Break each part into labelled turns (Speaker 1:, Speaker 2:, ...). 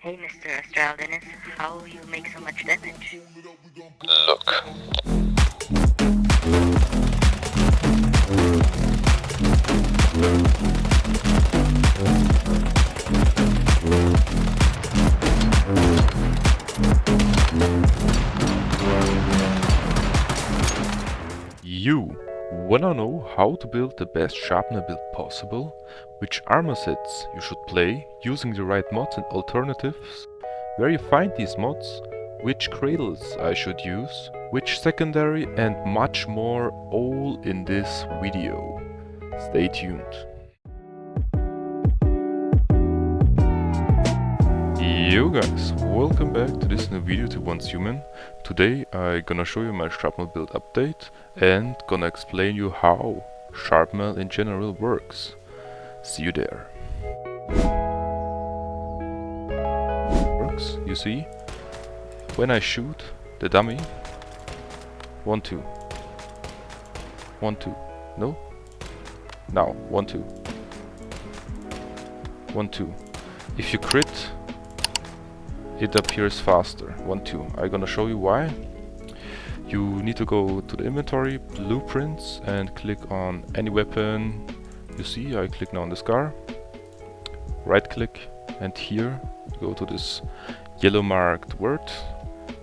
Speaker 1: Hey, Mr. Astral Dennis, how you make so much damage?
Speaker 2: Look. You wanna know how to build the best Shrapnel build possible? Which armor sets you should play using the right mods and alternatives? Where you find these mods? Which Cradles I should use? Which secondary and much more, all in this video. Stay tuned. Yo guys, welcome back to this new video to Once Human. Today I gonna show you my Shrapnel build update and gonna explain you how Shrapnel in general works. See you there. Works, you see? When I shoot the dummy, 1, 2. 1, 2. No? Now, 1, 2. 1, 2. If you crit, it appears faster. 1, 2. I'm gonna show you why. You need to go to the inventory, blueprints, and click on any weapon you see. I click now on the scar. Right click, and here go to this yellow marked word.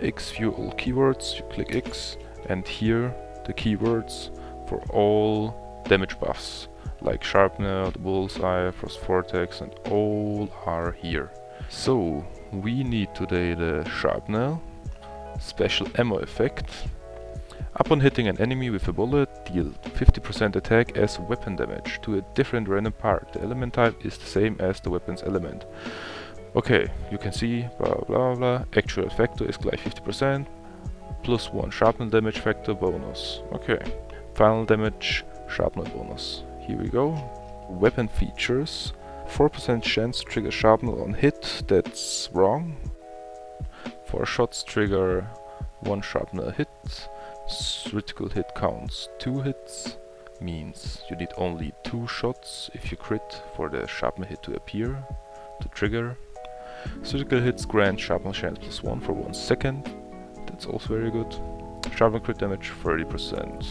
Speaker 2: X view all keywords. You click X, and here the keywords for all damage buffs like sharpnel, the bullseye, frost vortex, and all are here. So we need today the Shrapnel special ammo effect. Upon hitting an enemy with a bullet, deal 50% attack as weapon damage to a different random part. The element type is the same as the weapon's element. Okay, you can see blah blah blah. Actual factor is like 50%, plus 1 shrapnel damage factor bonus. Okay, final damage shrapnel bonus. Here we go. Weapon features. 4% chance to trigger shrapnel on hit, that's wrong. 4 shots trigger 1 shrapnel hit. Critical hit counts 2 hits, means you need only 2 shots if you crit for the shrapnel hit to appear, to trigger. Critical hits grant shrapnel chance plus 1 for 1 second, that's also very good. Shrapnel crit damage 30%.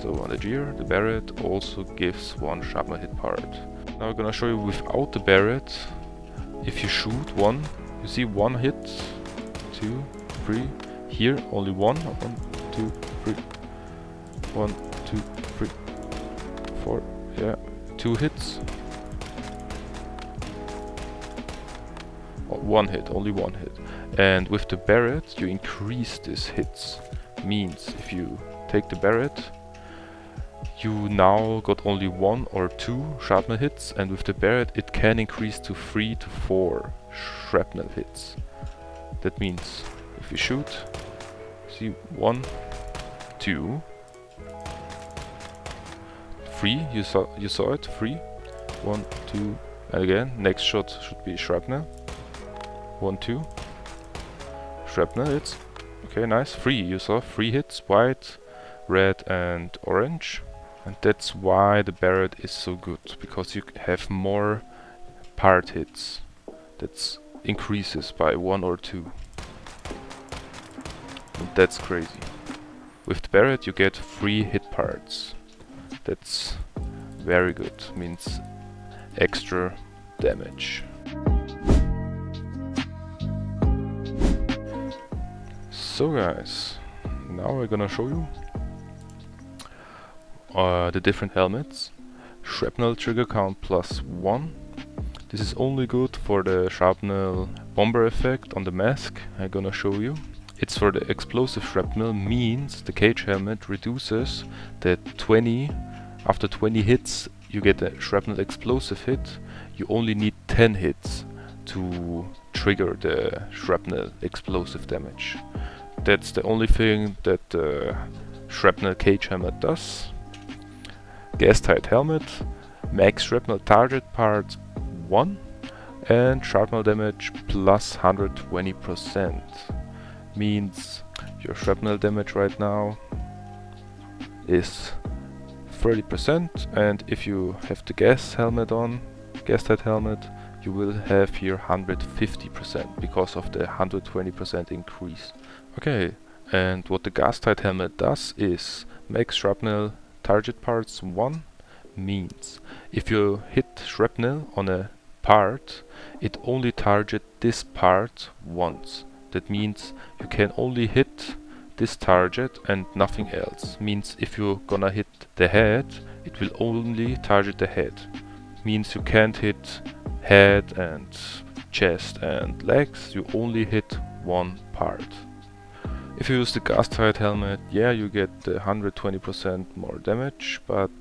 Speaker 2: So on the gear, the Barret also gives 1 shrapnel hit part. Now I'm gonna show you without the Barret. If you shoot 1, you see 1 hit, 2, 3. Here only 1, 1, 2, 3. 1, 2, 3, 4. Yeah, 2 hits. Oh, 1 hit, only 1 hit. And with the Barret you increase these hits. Means if you take the Barret, you now got only 1 or 2 shrapnel hits, and with the Barret it can increase to 3 to 4 shrapnel hits. That means if you shoot, see 1, 2, 3, you saw it, 3, 1, 2, and again, next shot should be shrapnel, 1, 2, shrapnel hits, okay nice, 3, you saw 3 hits, white, red and orange. And that's why the Barret is so good, because you have more part hits. That increases by 1 or 2. And that's crazy. With the Barret you get 3 hit parts. That's very good, means extra damage. So guys, now we're gonna show you the different helmets. Shrapnel trigger count plus 1. This is only good for the shrapnel bomber effect on the mask. I'm gonna show you. It's for the explosive shrapnel, means the cage helmet reduces the 20. After 20 hits you get a shrapnel explosive hit. You only need 10 hits to trigger the shrapnel explosive damage. That's the only thing that the shrapnel cage helmet does. Gas tight helmet, max shrapnel target part 1, and shrapnel damage plus 120%. Means your shrapnel damage right now is 30%, and if you have the gas helmet on, gas tight helmet, you will have here 150% because of the 120% increase. Okay, and what the gas tight helmet does is makes shrapnel target parts 1, means if you hit shrapnel on a part, it only target this part once. That means you can only hit this target and nothing else. Means if you're gonna hit the head, it will only target the head. Means you can't hit head and chest and legs, you only hit one part. If you use the gas tight helmet, yeah, you get the 120% more damage, but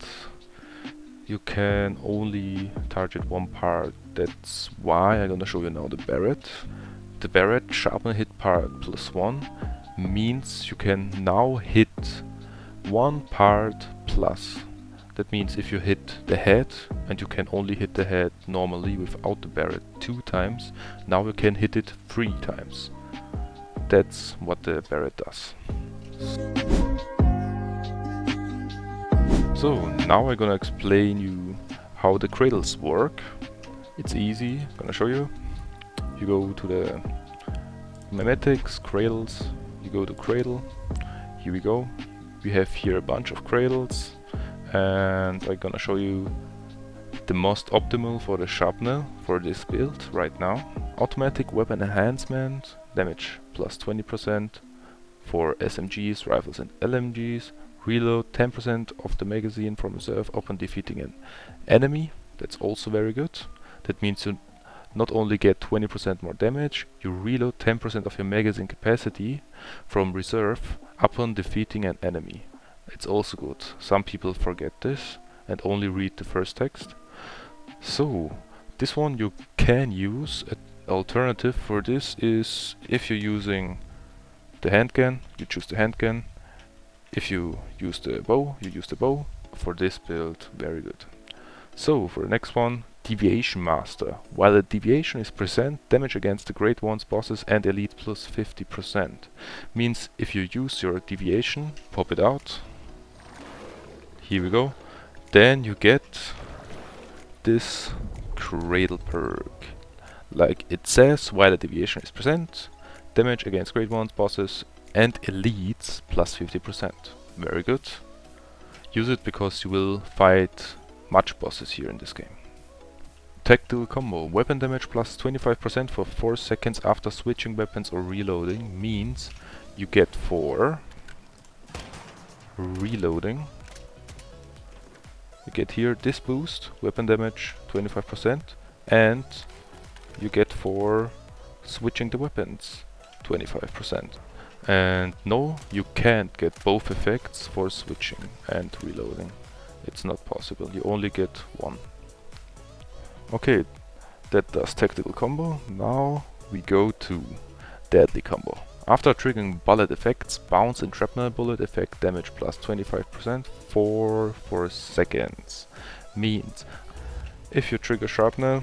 Speaker 2: you can only target one part. That's why I'm gonna show you now the Barrett. The Barrett sharpnel hit part +1 means you can now hit one part plus. That means if you hit the head, and you can only hit the head normally without the Barrett 2 times, now you can hit it 3 times. That's what the Barrett does. So now I'm gonna explain you how the Cradles work. It's easy, I'm gonna show you. You go to the Memetics, Cradles, you go to Cradle, here we go. We have here a bunch of Cradles, and I'm gonna show you the most optimal for the sharpnel for this build right now. Automatic weapon enhancement, damage +20% for SMGs, rifles and LMGs. Reload 10% of the magazine from reserve upon defeating an enemy. That's also very good. That means you not only get 20% more damage, you reload 10% of your magazine capacity from reserve upon defeating an enemy. It's also good. Some people forget this and only read the first text. So this one you can use. An alternative for this is if you're using the handgun, you choose the handgun. If you use the bow, you use the bow. For this build, very good. So for the next one, Deviation Master. While a deviation is present, damage against the Great Ones, bosses and elite +50%. Means if you use your deviation, pop it out. Here we go. Then you get this Cradle perk. Like it says, while a deviation is present, damage against Great Ones, bosses and elites +50%. Very good. Use it because you will fight much bosses here in this game. Tactical combo. Weapon damage +25% for 4 seconds after switching weapons or reloading. Means you get for reloading. You get here this boost, weapon damage 25%, and you get for switching the weapons 25%. And no, you can't get both effects for switching and reloading. It's not possible, you only get one. Okay, that does tactical combo. Now we go to deadly combo. After triggering bullet effects, bounce and shrapnel bullet effect damage +25% for 4 seconds. Means if you trigger shrapnel,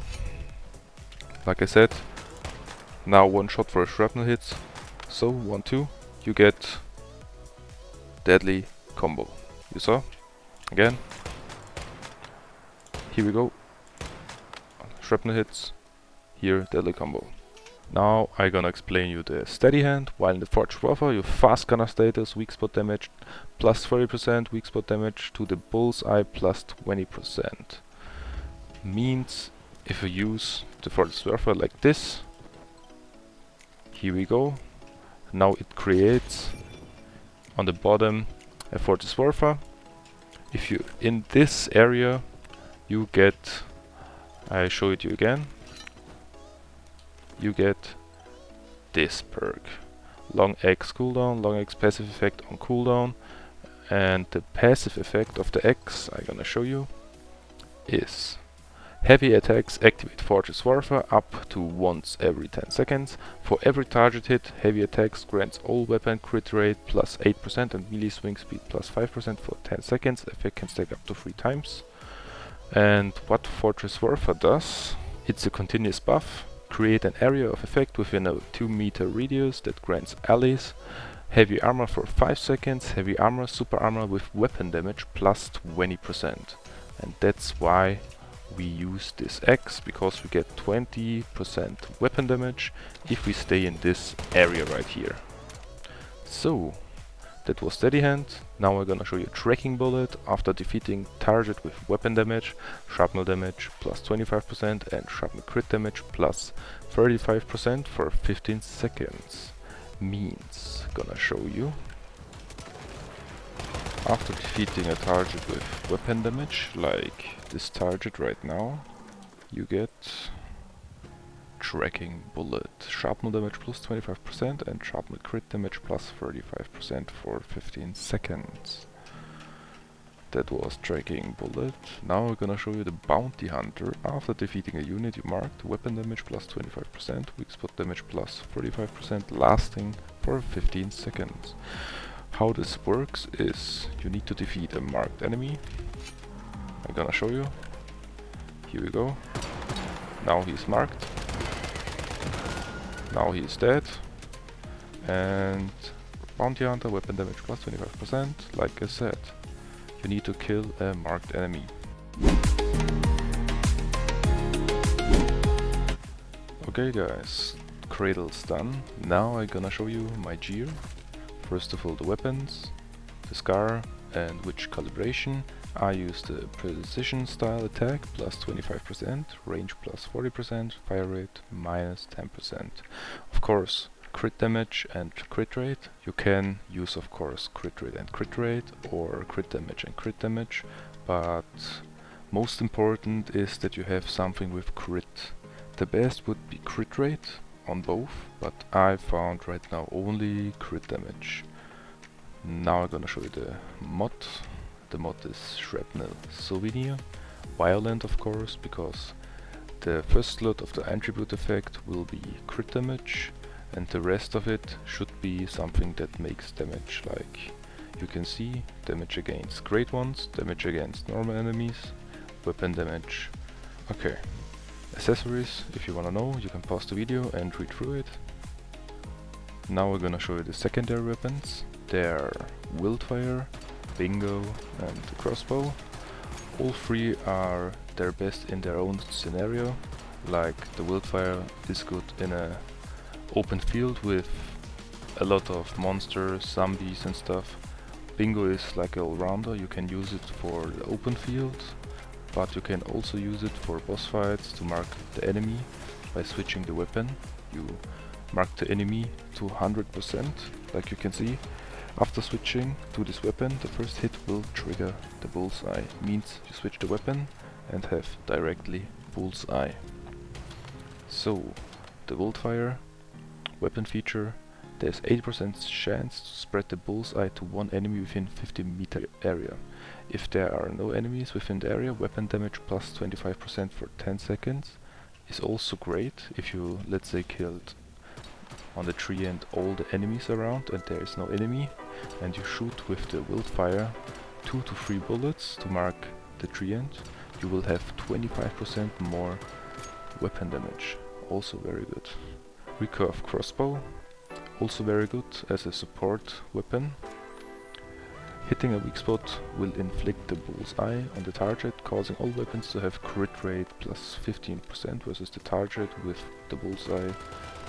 Speaker 2: like I said, now one shot for a shrapnel hit. So 1, 2, you get deadly combo. You saw? Again. Here we go. Shrapnel hits. Here deadly combo. Now I'm gonna explain you the steady hand. While in the Forged Warfare, your fast gunner status, weak spot damage +30%, weak spot damage to the bullseye +20%. Means if you use the Forged Warfare like this, here we go. Now it creates on the bottom a Forged Warfare. If you in this area, you get, I show it you again, you get this perk. Long X cooldown, long X passive effect on cooldown, and the passive effect of the X I'm gonna show you is heavy attacks activate Forged Warfare up to once every 10 seconds. For every target hit, heavy attacks grants all weapon crit rate +8% and melee swing speed +5% for 10 seconds. Effect can stack up to 3 times. And what Forged Warfare does, it's a continuous buff. Create an area of effect within a 2-meter radius that grants allies heavy armor for 5 seconds, heavy armor, super armor with weapon damage +20%. And that's why we use this X because we get 20% weapon damage if we stay in this area right here. So that was Steady Hand. Now we're gonna show you Tracking Bullet after defeating target with weapon damage, shrapnel damage plus 25% and shrapnel crit damage plus 35% for 15 seconds. Means gonna show you after defeating a target with weapon damage, like this target right now, you get Tracking Bullet, shrapnel damage plus 25% and shrapnel crit damage plus 35% for 15 seconds. That was Tracking Bullet. Now we're gonna show you the Bounty Hunter. After defeating a unit you marked, weapon damage plus 25%, weak spot damage plus 45%, lasting for 15 seconds. How this works is you need to defeat a marked enemy. I'm gonna show you. Here we go. Now he's marked. Now he's dead. And Bounty Hunter, weapon damage plus 25%. Like I said, you need to kill a marked enemy. Okay guys, Cradles done. Now I'm gonna show you my gear. First of all the weapons, the scar and which calibration. I use the precision style attack plus 25%, range plus 40%, fire rate minus 10%. Of course, crit damage and crit rate. You can use of course crit rate and crit rate or crit damage and crit damage, but most important is that you have something with crit. The best would be crit rate on both, but I found right now only crit damage. Now I'm gonna show you the mod. The mod is Shrapnel Souvenir. Violent of course, because the first slot of the attribute effect will be crit damage and the rest of it should be something that makes damage, like you can see damage against great ones, damage against normal enemies, weapon damage. Okay. Accessories, if you wanna know, you can pause the video and read through it. Now we're gonna show you the secondary weapons. They're Wildfire, Bingo and the crossbow. All three are their best in their own scenario. Like the Wildfire is good in a open field with a lot of monsters, zombies and stuff. Bingo is like an all-rounder, you can use it for the open field, but you can also use it for boss fights to mark the enemy by switching the weapon. You mark the enemy to 100%, like you can see. After switching to this weapon, the first hit will trigger the bullseye. Means you switch the weapon and have directly bullseye. So, the Wildfire weapon feature, there's 80% chance to spread the bullseye to one enemy within 50 meter area. If there are no enemies within the area, weapon damage plus 25% for 10 seconds is also great. If you, let's say, killed on the tree and all the enemies around and there is no enemy, and you shoot with the Wildfire 2 to 3 bullets to mark the tree end, you will have 25% more weapon damage. Also very good. Recurve crossbow, also very good as a support weapon. Hitting a weak spot will inflict the bullseye on the target, causing all weapons to have crit rate plus 15% versus the target with the bullseye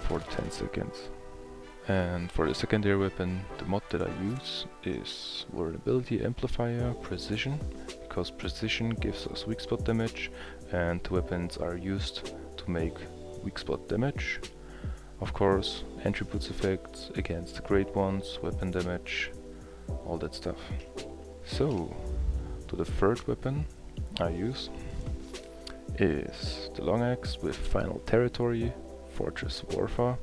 Speaker 2: for 10 seconds. And for the secondary weapon, the mod that I use is Vulnerability Amplifier Precision, because precision gives us weak spot damage and the weapons are used to make weak spot damage. Of course, attributes effects against the great ones, weapon damage, all that stuff. So, to the third weapon I use is the long axe with Final Territory, Fortress Warfare.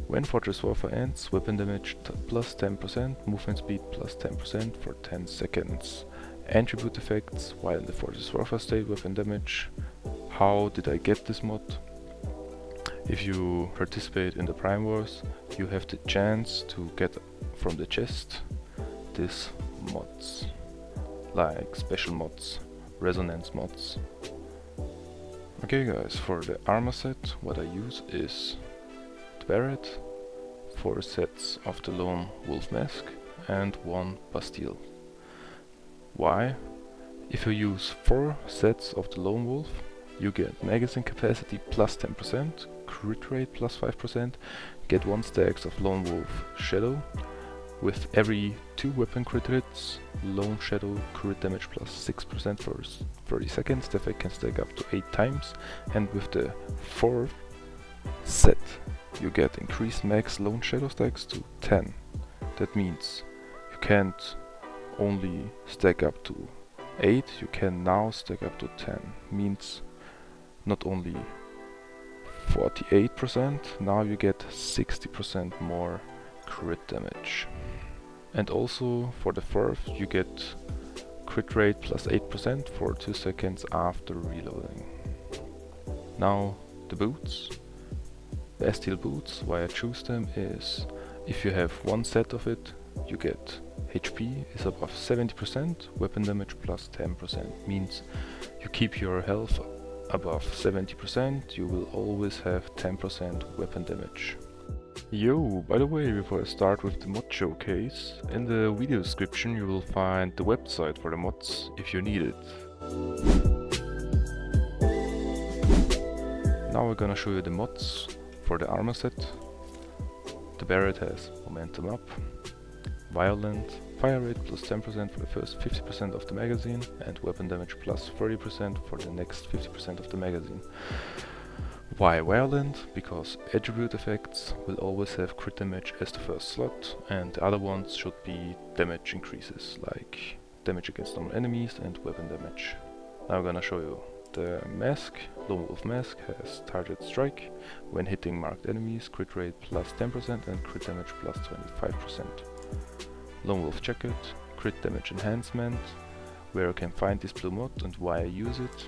Speaker 2: When Fortress Warfare ends, weapon damage plus 10%, movement speed plus 10% for 10 seconds. Attribute effects while in the Fortress Warfare state, weapon damage. How did I get this mod? If you participate in the Prime Wars, you have the chance to get from the chest these mods, like special mods, resonance mods. Okay guys, for the armor set, what I use is the Barret, 4 sets of the Lone Wolf Mask and 1 Bastille. Why? If you use 4 sets of the Lone Wolf, you get magazine capacity plus 10%, crit rate plus 5%, get 1 stacks of Lone Wolf Shadow. With every 2 weapon crit hits, Lone Shadow crit damage plus 6% for 30 seconds. The effect can stack up to 8 times, and with the 4th set, you get increased max Lone Shadow stacks to 10. That means you can't only stack up to 8, you can now stack up to 10. Means not only 48%, now you get 60% more crit damage. And also for the 4th you get crit rate plus 8% for 2 seconds after reloading. Now the boots. The Esteel boots, why I choose them is if you have 1 set of it, you get HP is above 70%, weapon damage plus 10%. Means you keep your health above 70%, you will always have 10% weapon damage. Yo, by the way, before I start with the mod showcase, in the video description you will find the website for the mods if you need it. Now we're gonna show you the mods for the armor set. The Barret has momentum up, violent, fire rate plus 10% for the first 50% of the magazine, and weapon damage plus 30% for the next 50% of the magazine. Why violent? Because attribute effects will always have crit damage as the first slot, and the other ones should be damage increases, like damage against normal enemies and weapon damage. Now I'm gonna show you the mask. Lone Wolf mask has target strike. When hitting marked enemies, crit rate plus 10% and crit damage plus 25%. Lone Wolf jacket, crit damage enhancement. Where you can find this blue mod and why I use it.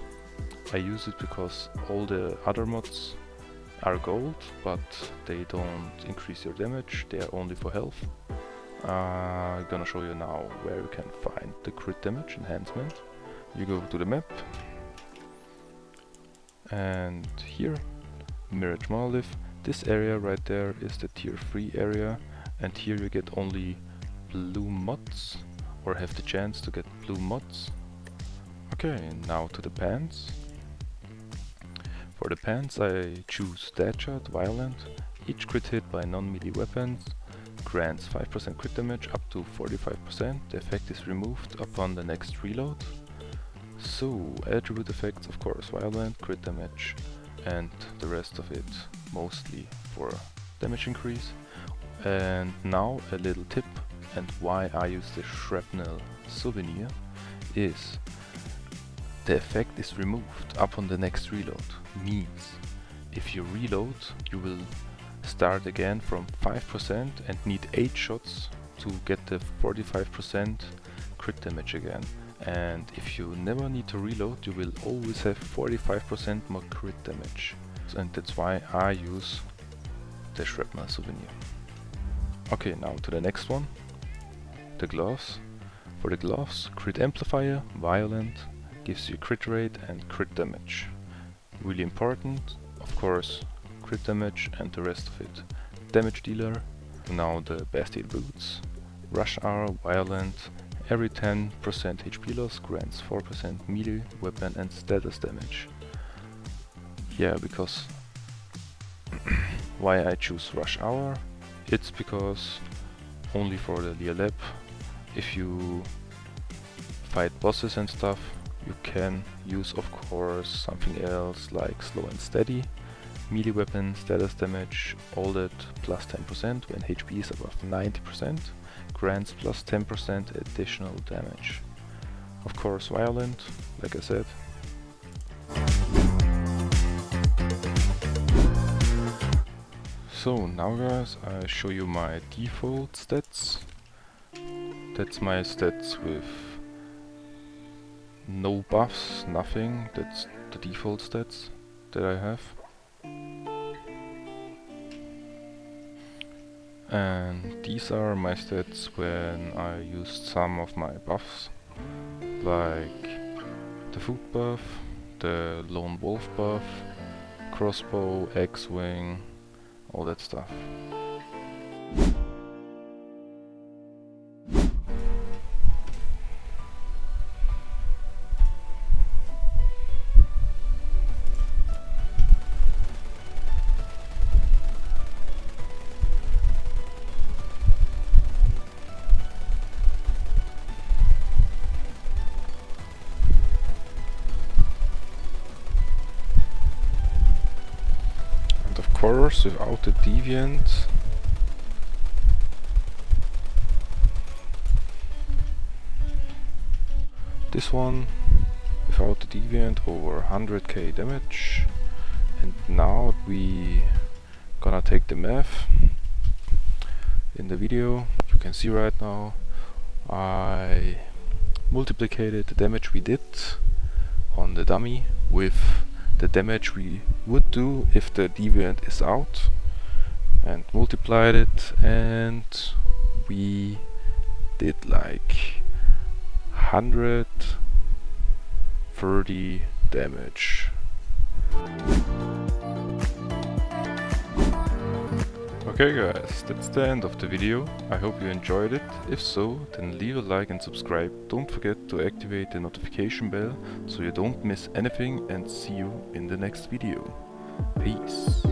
Speaker 2: I use it because all the other mods are gold, but they don't increase your damage, they are only for health. I'm gonna show you now where you can find the crit damage enhancement. You go to the map, and here, Mirage Monolith, this area right there is the tier 3 area, and here you get only blue mods, or have the chance to get blue mods. Okay, now to the pants. For the pants I choose Deadshot Violent. Each crit hit by non-melee weapons grants 5% crit damage up to 45%. The effect is removed upon the next reload. So, attribute effects, of course, violent, crit damage, and the rest of it mostly for damage increase. And now a little tip, and why I use the Shrapnel souvenir is the effect is removed upon the next reload. Means if you reload, you will start again from 5% and need 8 shots to get the 45% crit damage again. And if you never need to reload, you will always have 45% more crit damage. And that's why I use the Shrapnel souvenir. Okay, now to the next one. The gloves. For the gloves, crit amplifier, violent, gives you crit rate and crit damage. Really important, of course, crit damage and the rest of it. Damage dealer. Now the Bastille boots. Rush hour, violent. Every 10% HP loss grants 4% melee, weapon and status damage. Yeah, because why I choose Rush Hour? It's because only for the Lear Lab, if you fight bosses and stuff, you can use, of course, something else like Slow and Steady, melee weapon, status damage, all that plus 10% when HP is above 90%. Grants plus 10% additional damage. Of course, violent, like I said. So now guys, I show you my default stats. That's my stats with no buffs, nothing. That's the default stats that I have. And these are my stats when I used some of my buffs, like the food buff, the lone wolf buff, crossbow, X-wing, all that stuff. course, without the deviant, this one without the deviant over 100k damage. And now we gonna take the math. In the video you can see right now I multiplied the damage we did on the dummy with the damage we would do if the deviant is out, and multiplied it, and we did like 130 damage. Okay guys, that's the end of the video. I hope you enjoyed it. If so, then leave a like and subscribe. Don't forget to activate the notification bell so you don't miss anything, and see you in the next video. Peace.